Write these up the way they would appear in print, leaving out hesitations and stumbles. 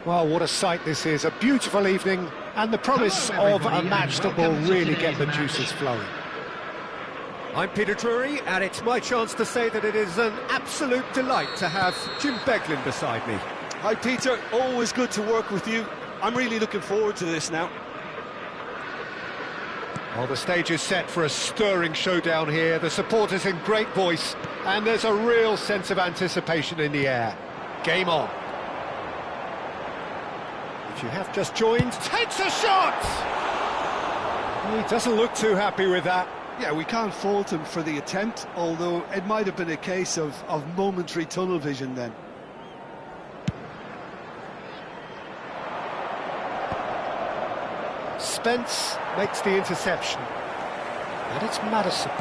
Well, what a sight this is, a beautiful evening, and the promise of a match that will really get the juices flowing. I'm Peter Drury, and it's my chance to say that it is an absolute delight to have Jim Beglin beside me. Hi Peter, always good to work with you. I'm really looking forward to this now. Well, the stage is set for a stirring showdown here, the supporters in great voice, and there's a real sense of anticipation in the air. Game on. If you have just joined, takes a shot! He doesn't look too happy with that. Yeah, we can't fault him for the attempt, although it might have been a case of momentary tunnel vision then. Spence makes the interception. And it's Madison.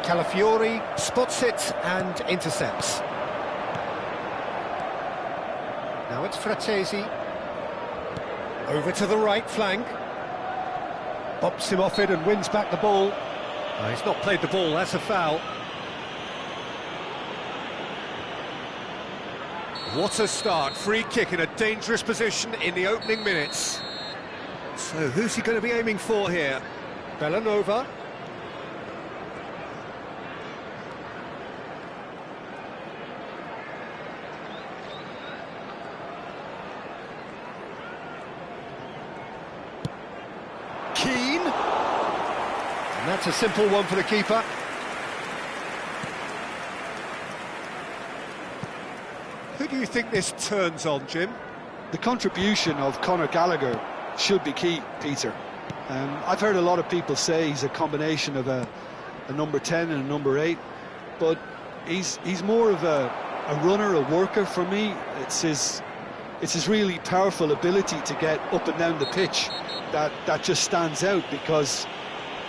Calafiori spots it and intercepts. Now it's Fratesi. Over to the right flank. Bops him off it and wins back the ball. He's not played the ball, that's a foul. What a start, free kick in a dangerous position in the opening minutes. So who's he going to be aiming for here? Bellanova. Keane. And that's a simple one for the keeper. Who do you think this turns on, Jim? The contribution of Conor Gallagher should be key, Peter. I've heard a lot of people say he's a combination of a number 10 and a number 8, but he's more of a runner, a worker for me. It's his really powerful ability to get up and down the pitch that just stands out, because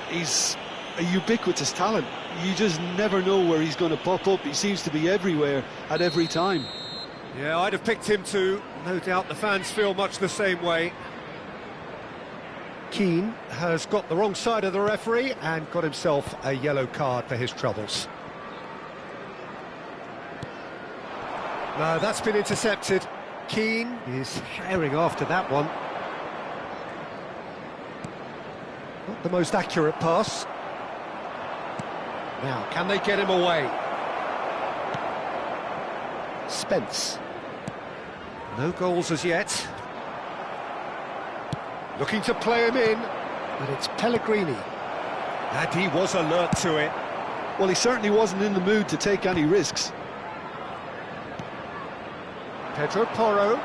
he's a ubiquitous talent. You just never know where he's going to pop up. He seems to be everywhere at every time. Yeah, I'd have picked him too. No doubt the fans feel much the same way. Keane has got the wrong side of the referee and got himself a yellow card for his troubles. No, that's been intercepted. Keane is herring after that one. Not the most accurate pass. Now, can they get him away? Spence. No goals as yet. Looking to play him in, but it's Pellegrini. And he was alert to it. Well, he certainly wasn't in the mood to take any risks. Pedro Porro.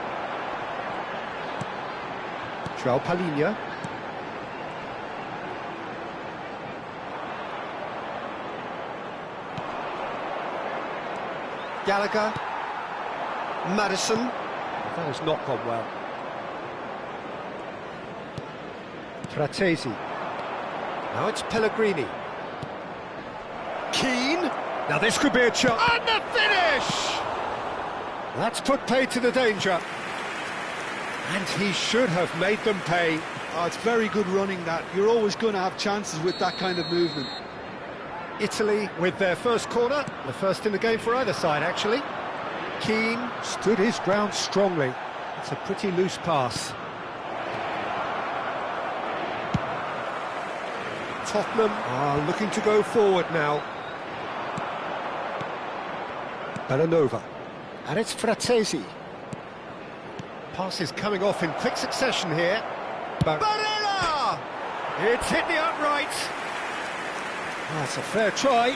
João Palhinha. Gallagher. Madison. That has not gone well. Fratesi. Now it's Pellegrini. Keane. Now this could be a chance. And the finish! That's put paid to the danger. And he should have made them pay. Oh, it's very good running, that. You're always going to have chances with that kind of movement. Italy with their first corner. The first in the game for either side, actually. Keane stood his ground strongly. It's a pretty loose pass. Tottenham are looking to go forward now. Bellanova. And it's Fratesi. Pass is coming off in quick succession here. Barella! It's hit the upright. That's a fair try,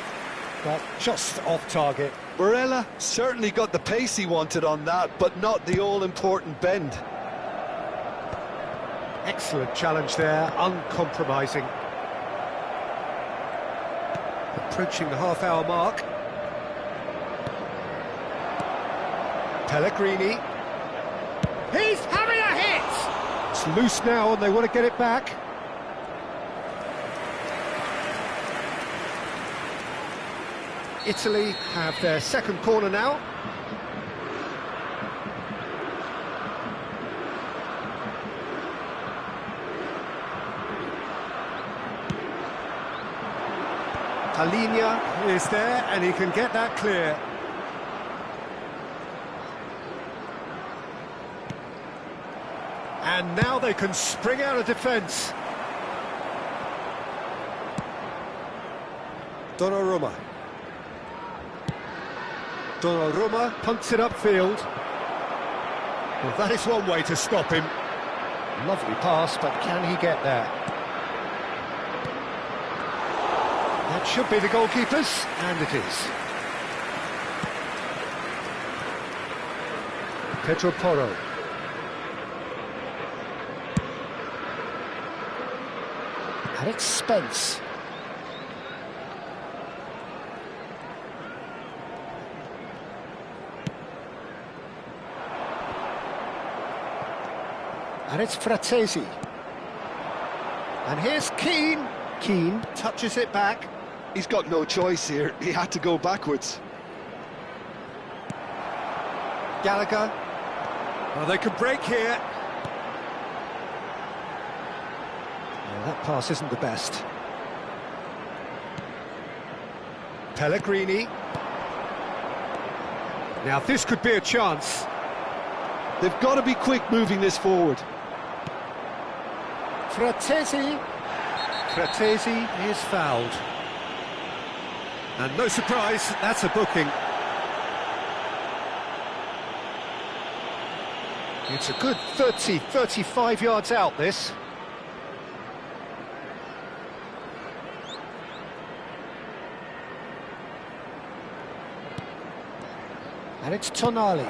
but just off target. Barella certainly got the pace he wanted on that, but not the all-important bend. Excellent challenge there, uncompromising. Approaching the half-hour mark. Pellegrini. He's having a hit! It's loose now and they want to get it back. Italy have their second corner now. Palhinha is there and he can get that clear. And now they can spring out of defence. Donnarumma. Donnarumma punts it upfield. Well, that is one way to stop him. Lovely pass, but can he get there? That should be the goalkeeper's, and it is. Pedro Porro. And it's Spence. And it's Fratesi. And here's Keane. Keane touches it back. He's got no choice here. He had to go backwards. Gallagher. Well, they can break here. Well, that pass isn't the best. Pellegrini. Now, this could be a chance. They've got to be quick moving this forward. Fratesi. Fratesi is fouled. And no surprise, that's a booking. It's a good 30, 35 yards out, this. And it's Tonali.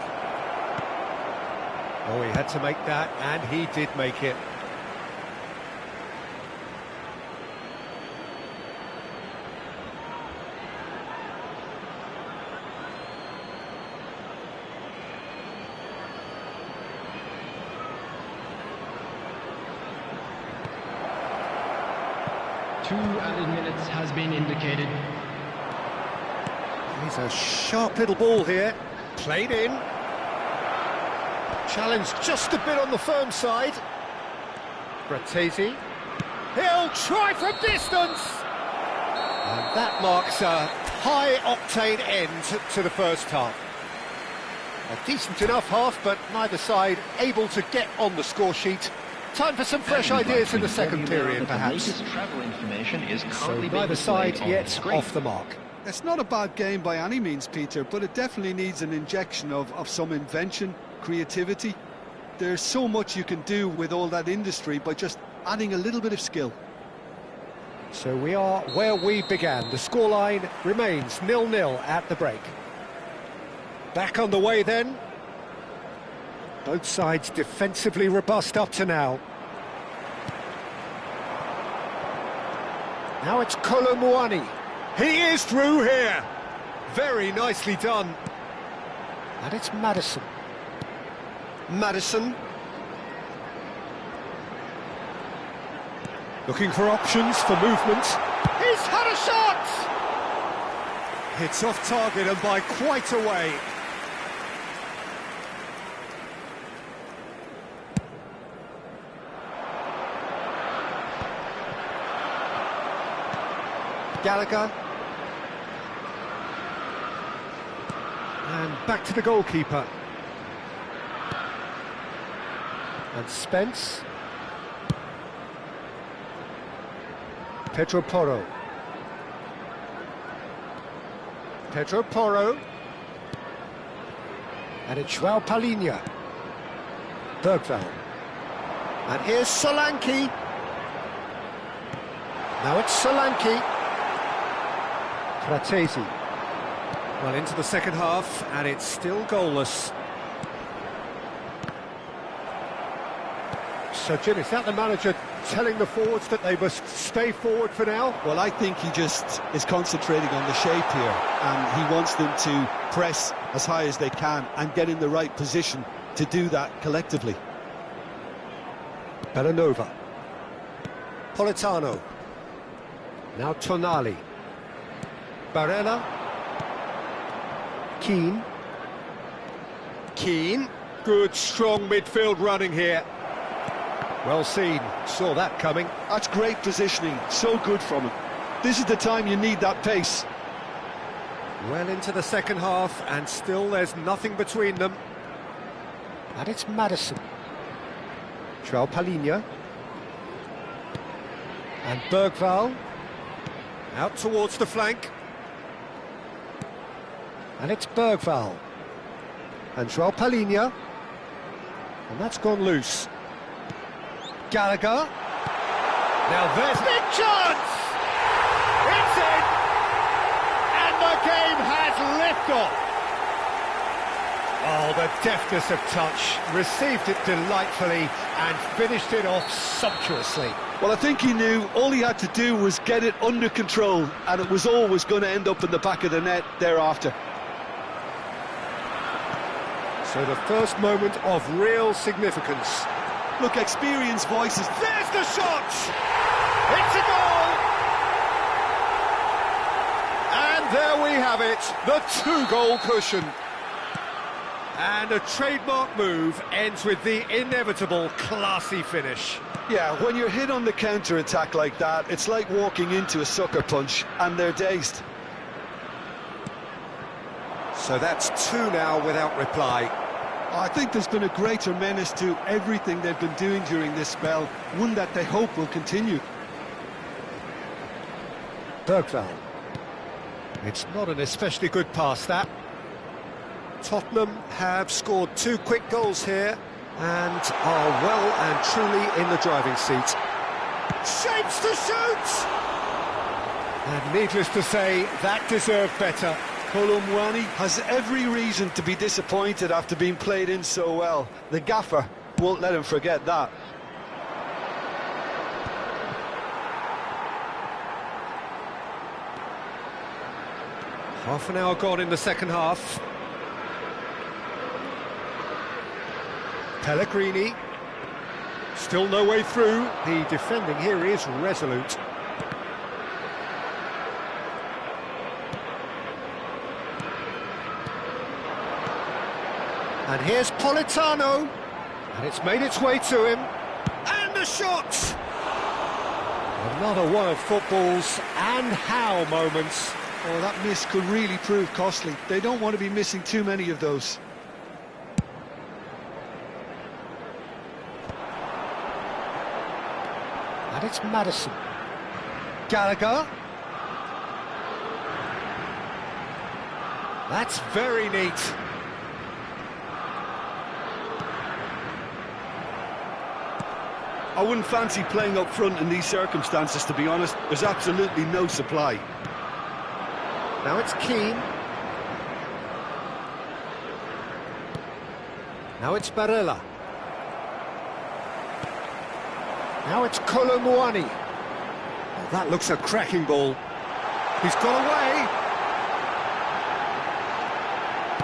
Oh, he had to make that, and he did make it. Two added minutes has been indicated. He's a sharp little ball here. Played in. Challenged just a bit on the firm side. Fratesi. He'll try from distance! And that marks a high-octane end to the first half. A decent enough half, but neither side able to get on the score sheet. Time for some fresh ideas in the second period, perhaps. So neither side yet off the mark. It's not a bad game by any means, Peter, but it definitely needs an injection of some invention, creativity. There's so much you can do with all that industry by just adding a little bit of skill. So we are where we began. The scoreline remains 0-0 at the break. Back on the way then. Both sides defensively robust up to now. Now it's Kolo Muani. He is through here. Very nicely done. And it's Maddison. Maddison. Looking for options for movement. He's had a shot! It's off target and by quite a way. Gallagher. And back to the goalkeeper. And Spence. Pedro Porro. Pedro Porro. And it's João Palhinha. Bergvall. And here's Solanke. Now it's Solanke. Fratesi. Well, into the second half, and it's still goalless. So, Jim, is that the manager telling the forwards that they must stay forward for now? Well, I think he just is concentrating on the shape here, and he wants them to press as high as they can and get in the right position to do that collectively. Bellanova. Politano. Now Tonali. Barella. Keane. Keane. Good, strong midfield running here. Well seen. Saw that coming. That's great positioning. So good from him. This is the time you need that pace. Well into the second half, and still there's nothing between them. And it's Maddison. Palhinha. And Bergvall. Out towards the flank. And it's Bergvall. And Palhinha. And that's gone loose. Gallagher. Now there's big chance! It's in! And the game has liftoff! Oh, the deftness of touch, received it delightfully and finished it off sumptuously. Well, I think he knew all he had to do was get it under control, and it was always going to end up in the back of the net thereafter. So the first moment of real significance. Look, experienced voices. There's the shot! It's a goal! And there we have it, the two-goal cushion. And a trademark move ends with the inevitable classy finish. Yeah, when you're hit on the counter-attack like that, it's like walking into a sucker punch, and they're dazed. So that's two now without reply. I think there's been a greater menace to everything they've been doing during this spell, one that they hope will continue. Bergvall. It's not an especially good pass, that. Tottenham have scored two quick goals here and are well and truly in the driving seat. Shapes to shoot! And needless to say, that deserved better. Colomwani has every reason to be disappointed after being played in so well. The gaffer won't let him forget that. Half an hour gone in the second half. Pellegrini. Still no way through. The defending here is resolute. And here's Politano. And it's made its way to him. And the shot! Another one of football's and how moments. Oh, that miss could really prove costly. They don't want to be missing too many of those. And it's Maddison. Gallagher. That's very neat. I wouldn't fancy playing up front in these circumstances, to be honest. There's absolutely no supply. Now it's Keane. Now it's Barella. Now it's Colomwani. Oh, that looks a cracking ball. He's got away.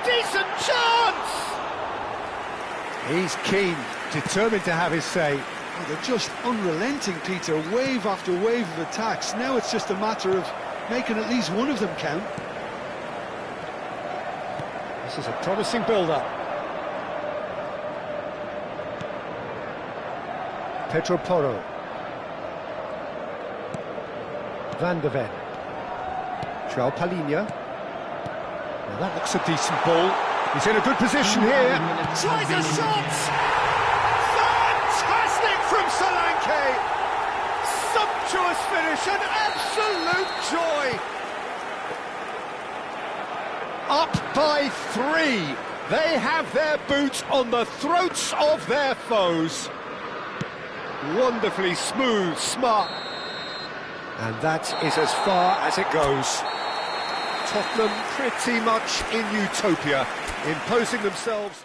Decent chance! He's keen, determined to have his say. Oh, they're just unrelenting, Peter. Wave after wave of attacks. Now it's just a matter of making at least one of them count. This is a promising build-up. Pedro Porro. Van de Ven. Palhinha. Now that looks a decent ball. He's in a good position here. Tries a shot! Fantastic from Solanke! Sumptuous finish, an absolute joy! Up by 3. They have their boots on the throats of their foes. Wonderfully smooth, smart. And that is as far as it goes. Tottenham pretty much in utopia, imposing themselves.